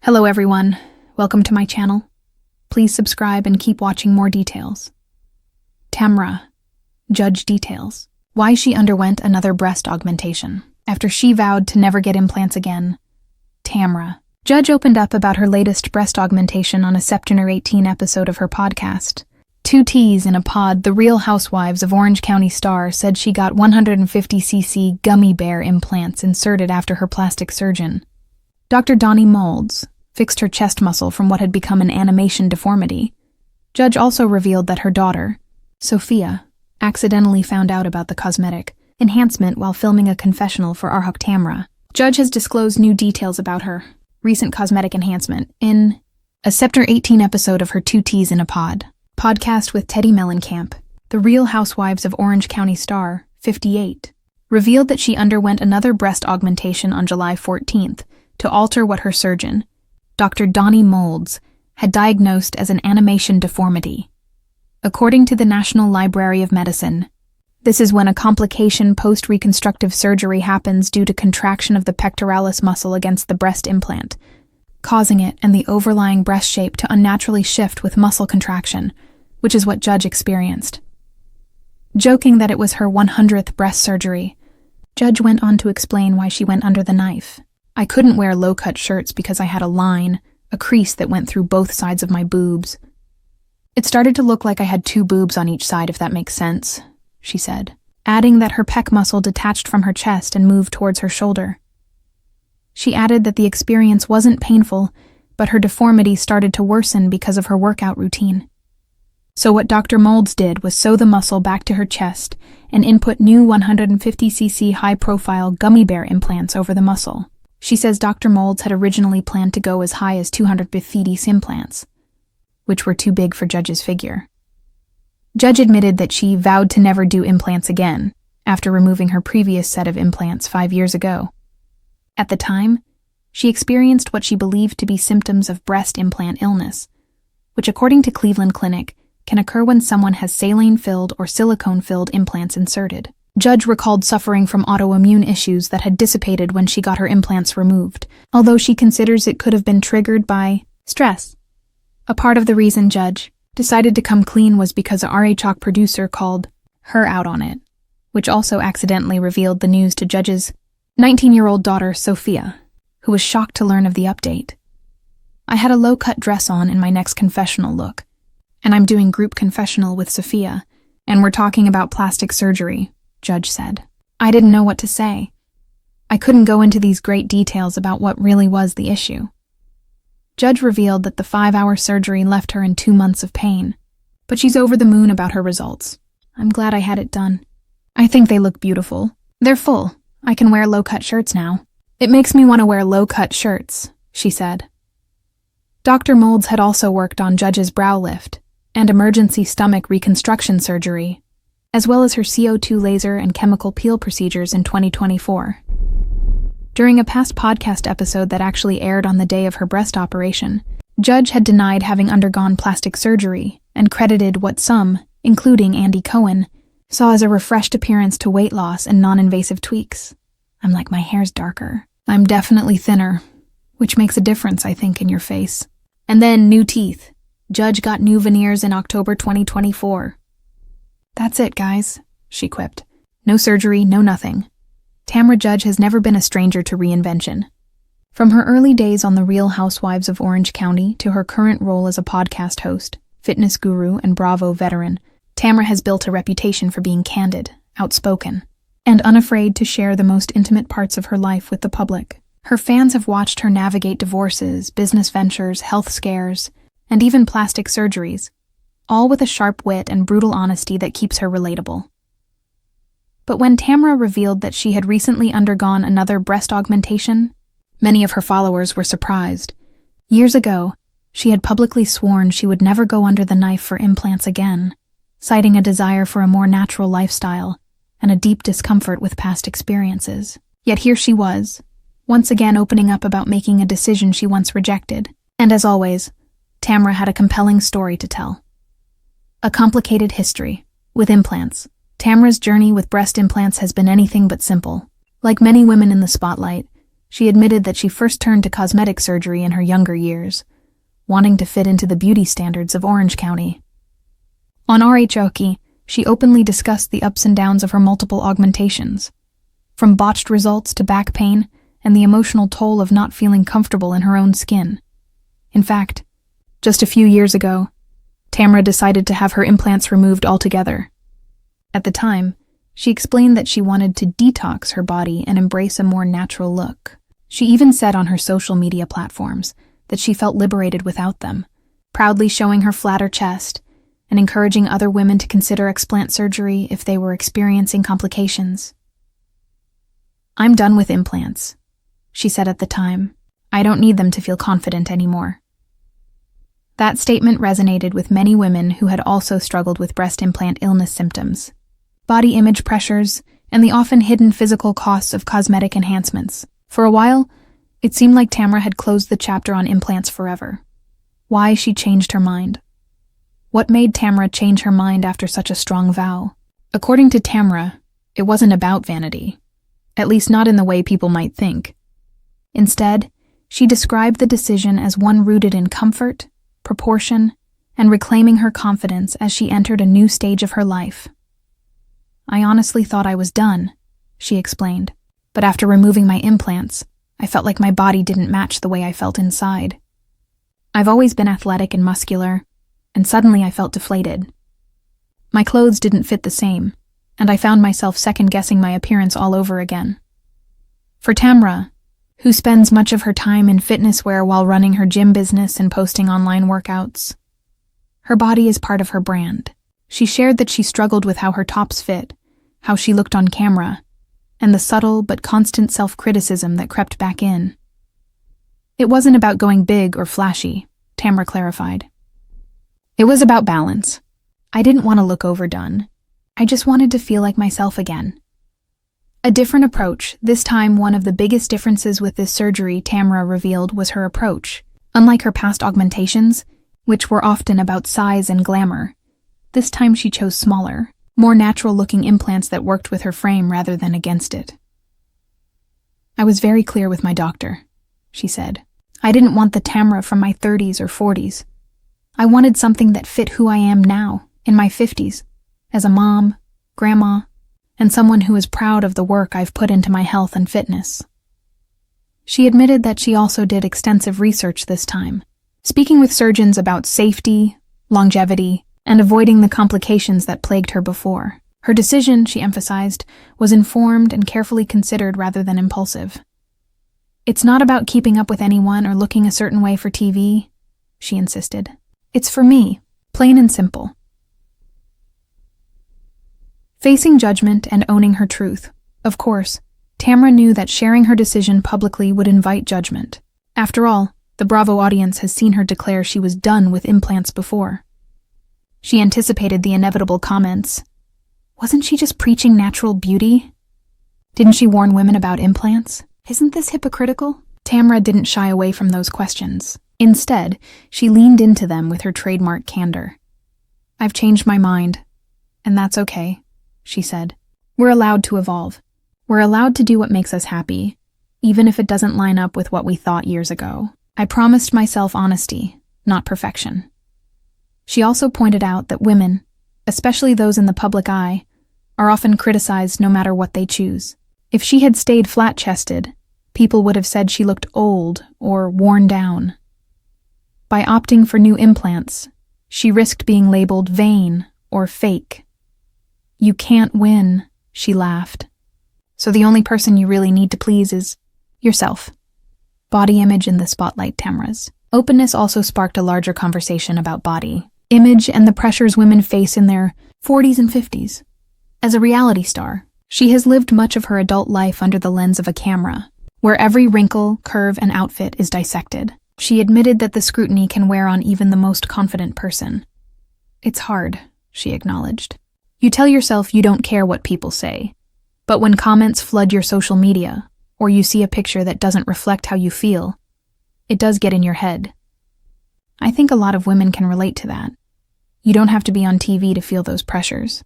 Hello everyone, welcome to my channel. Please subscribe and keep watching more details. Tamra, Judge details why she underwent another breast augmentation after she vowed to never get implants again. Tamra, Judge opened up about her latest breast augmentation on a September 18 episode of her podcast. 2 T's in a Pod, the Real Housewives of Orange County star said she got 150cc gummy bear implants inserted after her plastic surgeon. Dr. Donnie Moulds fixed her chest muscle from what had become an animation deformity. Judge also revealed that her daughter, Sophia, accidentally found out about the cosmetic enhancement while filming a confessional for Tamra. Judge has disclosed new details about her recent cosmetic enhancement in a September 18 episode of her 2 T's in a Pod podcast with Teddy Mellencamp. The Real Housewives of Orange County star, 58, revealed that she underwent another breast augmentation on July 14th to alter what her surgeon, Dr. Donnie Moulds, had diagnosed as an animation deformity. According to the National Library of Medicine, this is when a complication post-reconstructive surgery happens due to contraction of the pectoralis muscle against the breast implant, causing it and the overlying breast shape to unnaturally shift with muscle contraction, which is what Judge experienced. Joking that it was her 100th breast surgery, Judge went on to explain why she went under the knife. I couldn't wear low-cut shirts because I had a crease that went through both sides of my boobs. It started to look like I had 2 boobs on each side, if that makes sense, she said, adding that her pec muscle detached from her chest and moved towards her shoulder. She added that the experience wasn't painful, but her deformity started to worsen because of her workout routine. So what Dr. Moulds did was sew the muscle back to her chest and input new 150cc high-profile gummy bear implants over the muscle. She says Dr. Moulds had originally planned to go as high as 250 implants, which were too big for Judge's figure. Judge admitted that she vowed to never do implants again after removing her previous set of implants 5 years ago. At the time, she experienced what she believed to be symptoms of breast implant illness, which according to Cleveland Clinic can occur when someone has saline-filled or silicone-filled implants inserted. Judge recalled suffering from autoimmune issues that had dissipated when she got her implants removed, although she considers it could have been triggered by stress. A part of the reason Judge decided to come clean was because a RHOC producer called her out on it, which also accidentally revealed the news to Judge's 19-year-old daughter, Sophia, who was shocked to learn of the update. I had a low-cut dress on in my next confessional look, and I'm doing group confessional with Sophia, and we're talking about plastic surgery, Judge said. I didn't know what to say. I couldn't go into these great details about what really was the issue. Judge revealed that the 5-hour surgery left her in 2 months of pain, but she's over the moon about her results. I'm glad I had it done. I think they look beautiful. They're full. I can wear low-cut shirts now. It makes me want to wear low-cut shirts, she said. Dr. Moulds had also worked on Judge's brow lift and emergency stomach reconstruction surgery, as well as her CO2 laser and chemical peel procedures in 2024. During a past podcast episode that actually aired on the day of her breast operation, Judge had denied having undergone plastic surgery and credited what some, including Andy Cohen, saw as a refreshed appearance to weight loss and non-invasive tweaks. I'm like, my hair's darker. I'm definitely thinner, which makes a difference, I think, in your face. And then new teeth. Judge got new veneers in October 2024. That's it, guys, she quipped. No surgery, no nothing. Tamra Judge has never been a stranger to reinvention. From her early days on The Real Housewives of Orange County to her current role as a podcast host, fitness guru, and Bravo veteran, Tamra has built a reputation for being candid, outspoken, and unafraid to share the most intimate parts of her life with the public. Her fans have watched her navigate divorces, business ventures, health scares, and even plastic surgeries, all with a sharp wit and brutal honesty that keeps her relatable. But when Tamra revealed that she had recently undergone another breast augmentation, many of her followers were surprised. Years ago, she had publicly sworn she would never go under the knife for implants again, citing a desire for a more natural lifestyle and a deep discomfort with past experiences. Yet here she was, once again opening up about making a decision she once rejected. And as always, Tamra had a compelling story to tell. A complicated history with implants. Tamra's journey with breast implants has been anything but simple. Like many women in the spotlight, She admitted that she first turned to cosmetic surgery in her younger years, wanting to fit into the beauty standards of Orange County. On RHOK, she openly discussed the ups and downs of her multiple augmentations, from botched results to back pain and the emotional toll of not feeling comfortable in her own skin. In fact, just a few years ago, Tamra decided to have her implants removed altogether. At the time, she explained that she wanted to detox her body and embrace a more natural look. She even said on her social media platforms that she felt liberated without them, proudly showing her flatter chest and encouraging other women to consider explant surgery if they were experiencing complications. "I'm done with implants," she said at the time. "I don't need them to feel confident anymore." That statement resonated with many women who had also struggled with breast implant illness symptoms, body image pressures, and the often hidden physical costs of cosmetic enhancements. For a while, it seemed like Tamra had closed the chapter on implants forever. Why she changed her mind? What made Tamra change her mind after such a strong vow? According to Tamra, it wasn't about vanity, at least not in the way people might think. Instead, she described the decision as one rooted in comfort, proportion, and reclaiming her confidence as she entered a new stage of her life. "I honestly thought I was done," she explained, "but after removing my implants, I felt like my body didn't match the way I felt inside. I've always been athletic and muscular, and suddenly I felt deflated. My clothes didn't fit the same, and I found myself second-guessing my appearance all over again." For Tamra, who spends much of her time in fitness wear while running her gym business and posting online workouts, her body is part of her brand. She shared that she struggled with how her tops fit, how she looked on camera, and the subtle but constant self-criticism that crept back in. "It wasn't about going big or flashy," Tamra clarified. "It was about balance. I didn't want to look overdone. I just wanted to feel like myself again." A different approach, this time one of the biggest differences with this surgery, Tamra revealed, was her approach. Unlike her past augmentations, which were often about size and glamour, this time she chose smaller, more natural-looking implants that worked with her frame rather than against it. "I was very clear with my doctor," she said. "I didn't want the Tamra from my 30s or 40s. I wanted something that fit who I am now, in my 50s, as a mom, grandma, and someone who is proud of the work I've put into my health and fitness." She admitted that she also did extensive research this time, speaking with surgeons about safety, longevity, and avoiding the complications that plagued her before. Her decision, she emphasized, was informed and carefully considered rather than impulsive. "It's not about keeping up with anyone or looking a certain way for TV," she insisted. "It's for me, plain and simple." Facing judgment and owning her truth. Of course, Tamra knew that sharing her decision publicly would invite judgment. After all, the Bravo audience has seen her declare she was done with implants before. She anticipated the inevitable comments. Wasn't she just preaching natural beauty? Didn't she warn women about implants? Isn't this hypocritical? Tamra didn't shy away from those questions. Instead, she leaned into them with her trademark candor. "I've changed my mind, and that's okay," she said. "We're allowed to evolve. We're allowed to do what makes us happy, even if it doesn't line up with what we thought years ago. I promised myself honesty, not perfection." She also pointed out that women, especially those in the public eye, are often criticized no matter what they choose. If she had stayed flat-chested, people would have said she looked old or worn down. By opting for new implants, she risked being labeled vain or fake. "You can't win," she laughed. "So the only person you really need to please is yourself." Body image in the spotlight, Tamra's openness also sparked a larger conversation about body image and the pressures women face in their 40s and 50s. As a reality star, she has lived much of her adult life under the lens of a camera, where every wrinkle, curve, and outfit is dissected. She admitted that the scrutiny can wear on even the most confident person. "It's hard," she acknowledged. "You tell yourself you don't care what people say, but when comments flood your social media, or you see a picture that doesn't reflect how you feel, it does get in your head." I think a lot of women can relate to that. You don't have to be on TV to feel those pressures.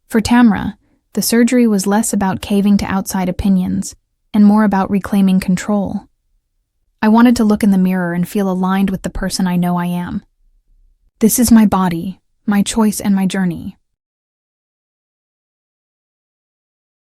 For Tamra, the surgery was less about caving to outside opinions and more about reclaiming control. I wanted to look in the mirror and feel aligned with the person I know I am. This is my body, my choice, and my journey.